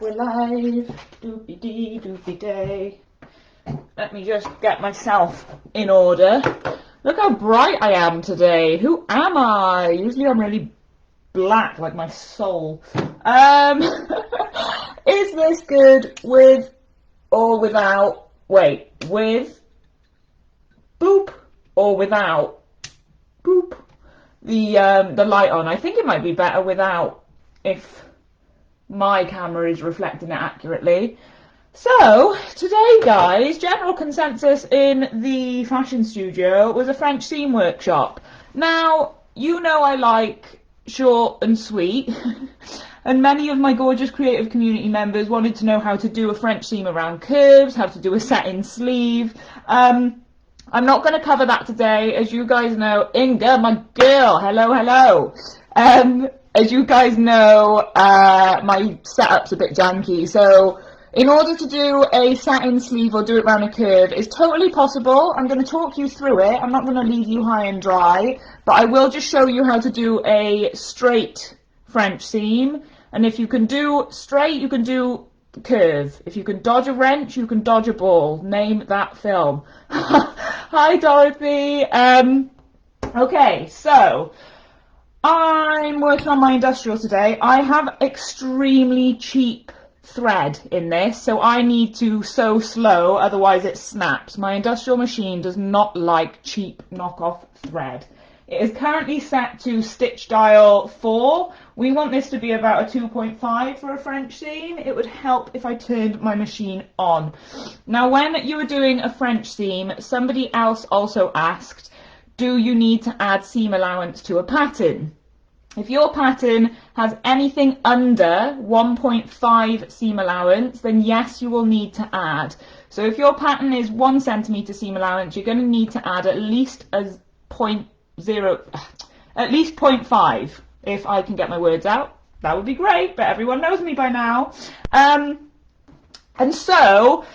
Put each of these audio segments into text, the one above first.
we're live. Doopy dee, doopy day. Let me just get myself in order. Look how bright I am today. Who am I? Usually I'm really black, like my soul. Is this good with or without? Wait, with boop or without boop? The light on. I think it might be better without, if my camera is reflecting it accurately. So today, guys, general consensus in the fashion studio was a French seam workshop. Now, you know I like short and sweet, and many of my gorgeous creative community members wanted to know how to do a French seam around curves, how to do a set-in sleeve. I'm not going to cover that today. As you guys know, Inga, my girl, hello. As you guys know, my setup's a bit janky, so in order to do a satin sleeve or do it round a curve is totally possible. I'm going to talk you through it. I'm not going to leave you high and dry, but I will just show you how to do a straight French seam. And if you can do straight, you can do curve. If you can dodge a wrench, you can dodge a ball. Name that film. Hi, Dorothy. Okay, so I'm working on my industrial today. I have extremely cheap thread in this, so I need to sew slow, otherwise it snaps. My industrial machine does not like cheap knockoff thread. It is currently set to stitch dial 4. We want this to be about a 2.5 for a French seam. It would help if I turned my machine on. Now, when you were doing a French seam, somebody else also asked, do you need to add seam allowance to a pattern? If your pattern has anything under 1.5 seam allowance, then yes, you will need to add. So if your pattern is 1 centimetre seam allowance, you're going to need to add at least at least 0.5. If I can get my words out, that would be great, but everyone knows me by now. And so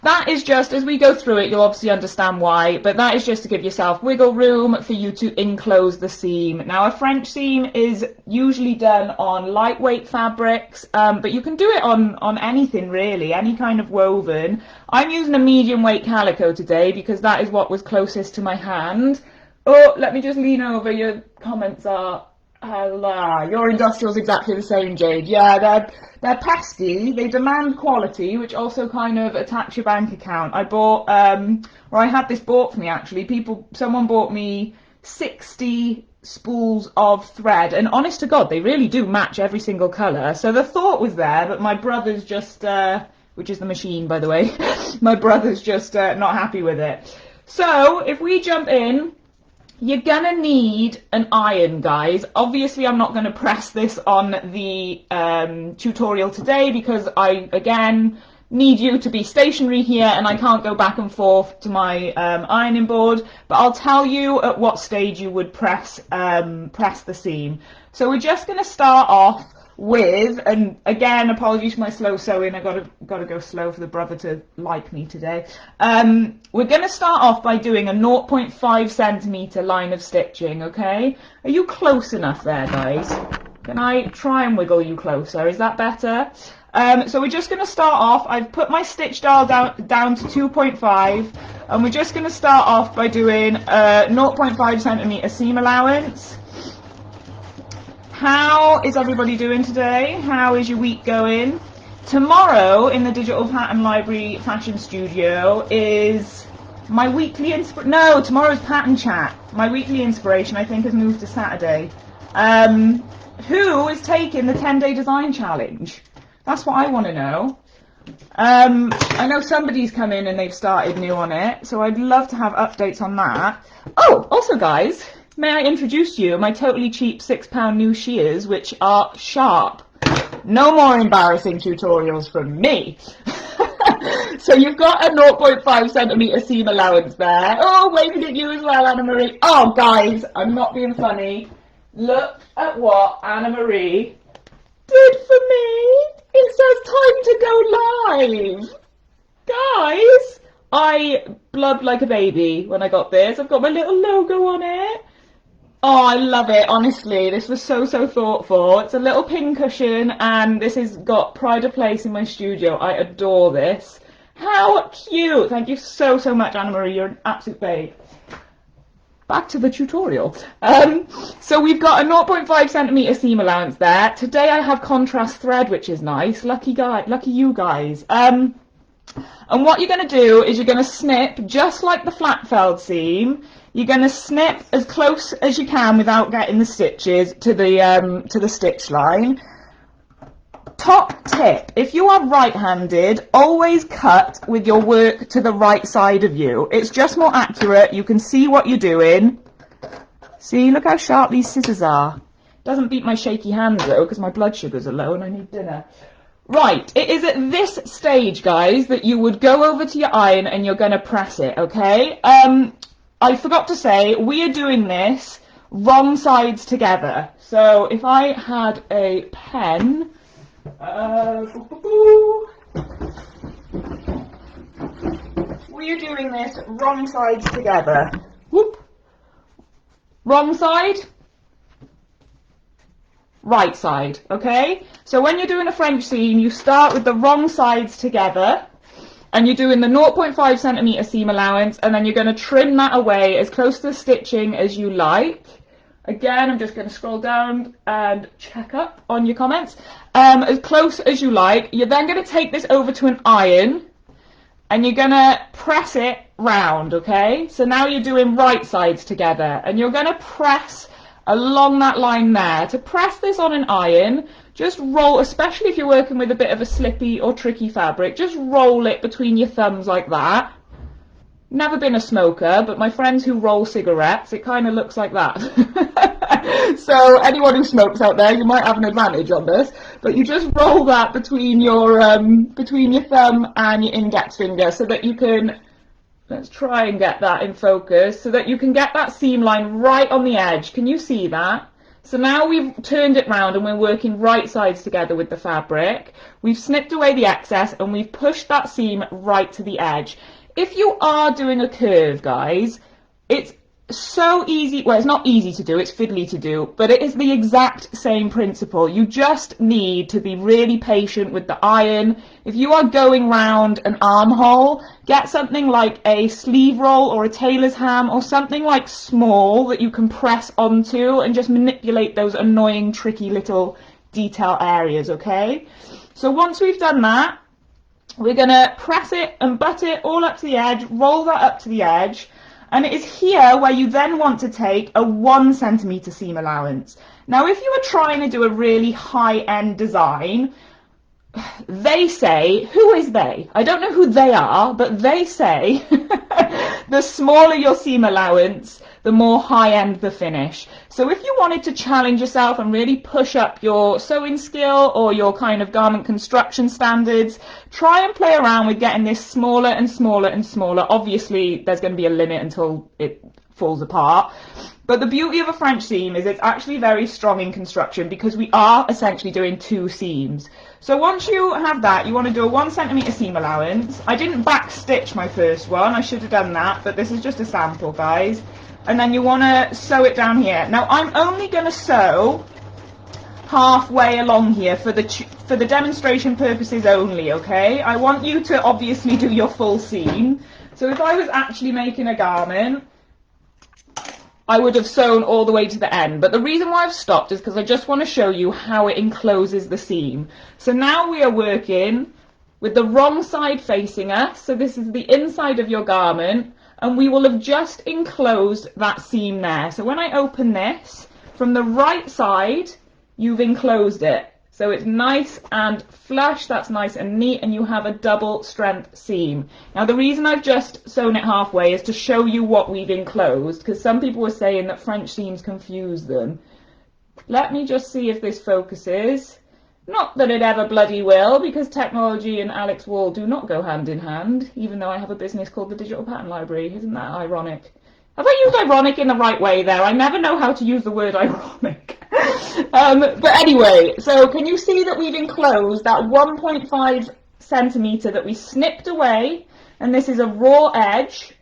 that is just, as we go through it, you'll obviously understand why, but that is just to give yourself wiggle room for you to enclose the seam. Now, a French seam is usually done on lightweight fabrics, but you can do it on anything really, any kind of woven. I'm using a medium weight calico today because that is what was closest to my hand. Oh, let me just lean over. Your comments are, your industrial's exactly the same, Jade. Yeah, they're pesky. They demand quality, which also kind of attacks your bank account. I bought, or I had this bought for me actually. Someone bought me 60 spools of thread, and honest to God, they really do match every single colour. So the thought was there, but my brother's just, which is the machine, by the way, my brother's just not happy with it. So if we jump in, you're gonna need an iron, guys. Obviously, I'm not gonna press this on the tutorial today because I, again, need you to be stationary here and I can't go back and forth to my ironing board, but I'll tell you at what stage you would press the seam. So we're just gonna start off with, and again, apologies for my slow sewing, I gotta go slow for the brother to like me today. We're gonna start off by doing a 0.5 centimetre line of stitching, okay? Are you close enough there, guys? Can I try and wiggle you closer? Is that better? So we're just gonna start off, I've put my stitch dial down to 2.5, and we're just gonna start off by doing a 0.5 centimetre seam allowance. How is everybody doing today? How is your week going? Tomorrow in the Digital Pattern Library Fashion Studio is my weekly no, tomorrow's pattern chat. My weekly inspiration, I think, has moved to Saturday. Who is taking the 10-day design challenge? That's what I want to know. I know somebody's come in and they've started new on it, so I'd love to have updates on that. Oh, also guys, may I introduce you my totally cheap £6 new shears, which are sharp. No more embarrassing tutorials from me. So you've got a 0.5 centimetre seam allowance there. Oh, waving at you as well, Anna Marie. Oh, guys, I'm not being funny. Look at what Anna Marie did for me. It says time to go live. Guys, I blubbed like a baby when I got this. I've got my little logo on it. Oh, I love it, honestly. This was so, so thoughtful. It's a little pin cushion, and this has got pride of place in my studio. I adore this. How cute! Thank you so, so much, Anna Marie. You're an absolute babe. Back to the tutorial. So we've got a 0.5 centimeter seam allowance there. Today I have contrast thread, which is nice. Lucky you guys. And what you're going to do is you're going to snip just like the flat felled seam. You're going to snip as close as you can without getting the stitches to the stitch line. Top tip, if you are right-handed, always cut with your work to the right side of you. It's just more accurate. You can see what you're doing. See, look how sharp these scissors are. Doesn't beat my shaky hands though, because my blood sugars are low and I need dinner. Right, it is at this stage, guys, that you would go over to your iron and you're going to press it, okay? I forgot to say, we are doing this wrong sides together. So if I had a pen, we are doing this wrong sides together. Whoop. Wrong side. Right side, okay? So when you're doing a French seam, you start with the wrong sides together, and you're doing the 0.5 centimeter seam allowance, and then you're going to trim that away as close to the stitching as you like. Again, I'm just going to scroll down and check up on your comments. As close as you like. You're then going to take this over to an iron, and you're going to press it round, okay? So now you're doing right sides together, and you're going to press along that line there. To press this on an iron, just roll, especially if you're working with a bit of a slippy or tricky fabric, just roll it between your thumbs like that. Never been a smoker, but my friends who roll cigarettes, it kind of looks like that. So anyone who smokes out there, you might have an advantage on this, but you just roll that between your thumb and your index finger so that you can, let's try and get that in focus, so that you can get that seam line right on the edge. Can you see that? So now we've turned it round and we're working right sides together with the fabric. We've snipped away the excess and we've pushed that seam right to the edge. If you are doing a curve, guys, it's so easy. Well, it's not easy to do, it's fiddly to do, but it is the exact same principle. You just need to be really patient with the iron. If you are going round an armhole, get something like a sleeve roll or a tailor's ham or something like small that you can press onto and just manipulate those annoying, tricky little detail areas, okay? So once we've done that, we're going to press it and butt it all up to the edge, roll that up to the edge, and it is here where you then want to take a 1 centimeter seam allowance. Now, if you are trying to do a really high-end design, they say, who is they? I don't know who they are, but they say the smaller your seam allowance, the more high-end the finish. So if you wanted to challenge yourself and really push up your sewing skill or your kind of garment construction standards, try and play around with getting this smaller and smaller and smaller. Obviously, there's going to be a limit until it falls apart. But the beauty of a French seam is it's actually very strong in construction because we are essentially doing 2 seams. So once you have that, you want to do a 1 centimeter seam allowance. I didn't back stitch my first one, I should have done that, but this is just a sample, guys. And then you want to sew it down here. Now I'm only going to sew halfway along here for the demonstration purposes only, okay? I want you to obviously do your full seam. So if I was actually making a garment, I would have sewn all the way to the end, but the reason why I've stopped is because I just want to show you how it encloses the seam. So now we are working with the wrong side facing us, so this is the inside of your garment, and we will have just enclosed that seam there. So when I open this, from the right side, you've enclosed it. So it's nice and flush, that's nice and neat, and you have a double strength seam. Now the reason I've just sewn it halfway is to show you what we've enclosed, because some people were saying that French seams confuse them. Let me just see if this focuses. Not that it ever bloody will, because technology and Alex Wall do not go hand in hand, even though I have a business called the Digital Pattern Library. Isn't that ironic? Have I used ironic in the right way there? I never know how to use the word ironic. But anyway, so can you see that we've enclosed that 1.5 centimeter that we snipped away, and this is a raw edge,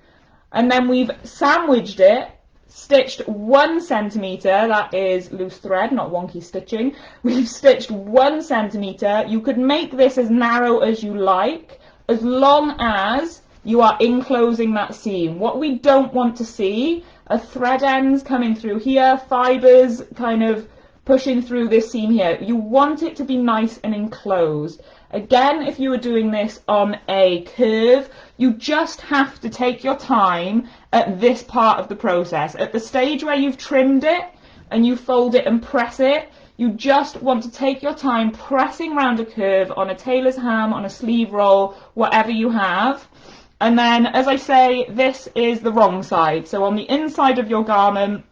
and then we've sandwiched it stitched 1 centimetre, that is loose thread, not wonky stitching. We've stitched 1 centimetre. You could make this as narrow as you like, as long as you are enclosing that seam. What we don't want to see are thread ends coming through here, fibres kind of pushing through this seam here. You want it to be nice and enclosed. Again, if you were doing this on a curve, you just have to take your time at this part of the process. At the stage where you've trimmed it and you fold it and press it, you just want to take your time pressing around a curve on a tailor's ham, on a sleeve roll, whatever you have. And then, as I say, this is the wrong side. So on the inside of your garment,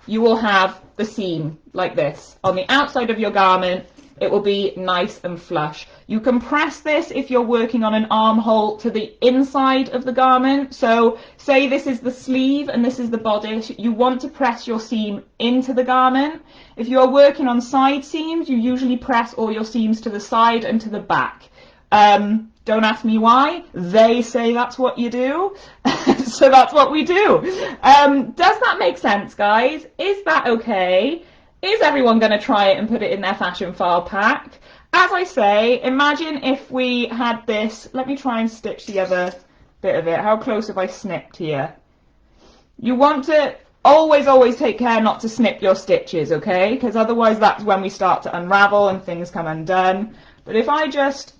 you will have the seam like this. On the outside of your garment, it will be nice and flush. You can press this if you're working on an armhole to the inside of the garment. So say this is the sleeve and this is the bodice. You want to press your seam into the garment. If you're working on side seams, you usually press all your seams to the side and to the back. Don't ask me why. They say that's what you do. So that's what we do. Does that make sense, guys? Is that okay? Is everyone going to try it and put it in their fashion file pack? As I say, imagine if we had this. Let me try and stitch the other bit of it. How close have I snipped here? You want to always take care not to snip your stitches, okay? Because otherwise that's when we start to unravel and things come undone. But if I just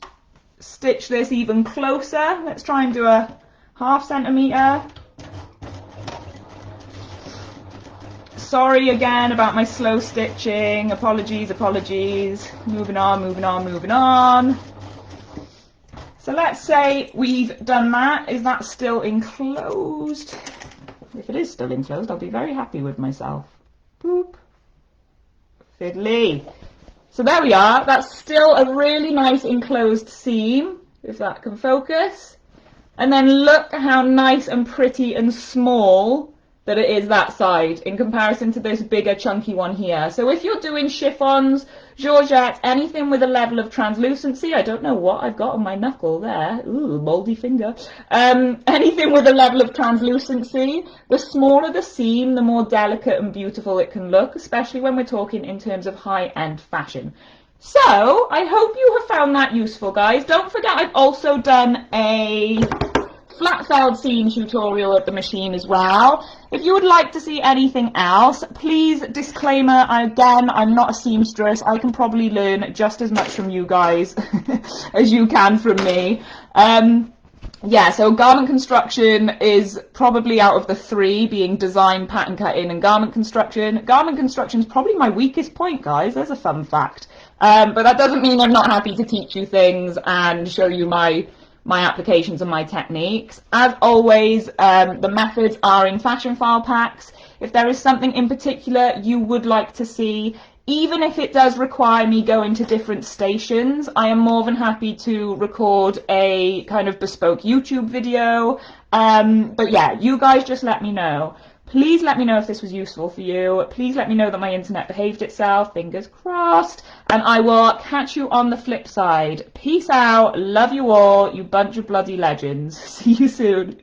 stitch this even closer, let's try and do a 1/2 centimetre. Sorry again about my slow stitching. Apologies. Moving on. So let's say we've done that. Is that still enclosed? If it is still enclosed, I'll be very happy with myself. Boop. Fiddly. So there we are. That's still a really nice enclosed seam, if that can focus. And then look how nice and pretty and small that it is that side in comparison to this bigger chunky one here. So if you're doing chiffons, georgettes, anything with a level of translucency, I don't know what I've got on my knuckle there, ooh, mouldy finger, anything with a level of translucency, the smaller the seam, the more delicate and beautiful it can look, especially when we're talking in terms of high-end fashion. So I hope you have found that useful, guys. Don't forget I've also done a flat felled seam tutorial at the machine as well. If you would like to see anything else, please, disclaimer, again, I'm not a seamstress. I can probably learn just as much from you guys as you can from me. Yeah, so garment construction is probably out of the 3, being design, pattern cutting, and garment construction. Garment construction is probably my weakest point, guys. There's a fun fact. But that doesn't mean I'm not happy to teach you things and show you my applications and my techniques. As always, the methods are in fashion file packs. If there is something in particular you would like to see, even if it does require me going to different stations, I am more than happy to record a kind of bespoke YouTube video. But yeah, you guys just let me know. Please let me know if this was useful for you. Please let me know that my internet behaved itself, fingers crossed, and I will catch you on the flip side. Peace out, love you all, you bunch of bloody legends. See you soon.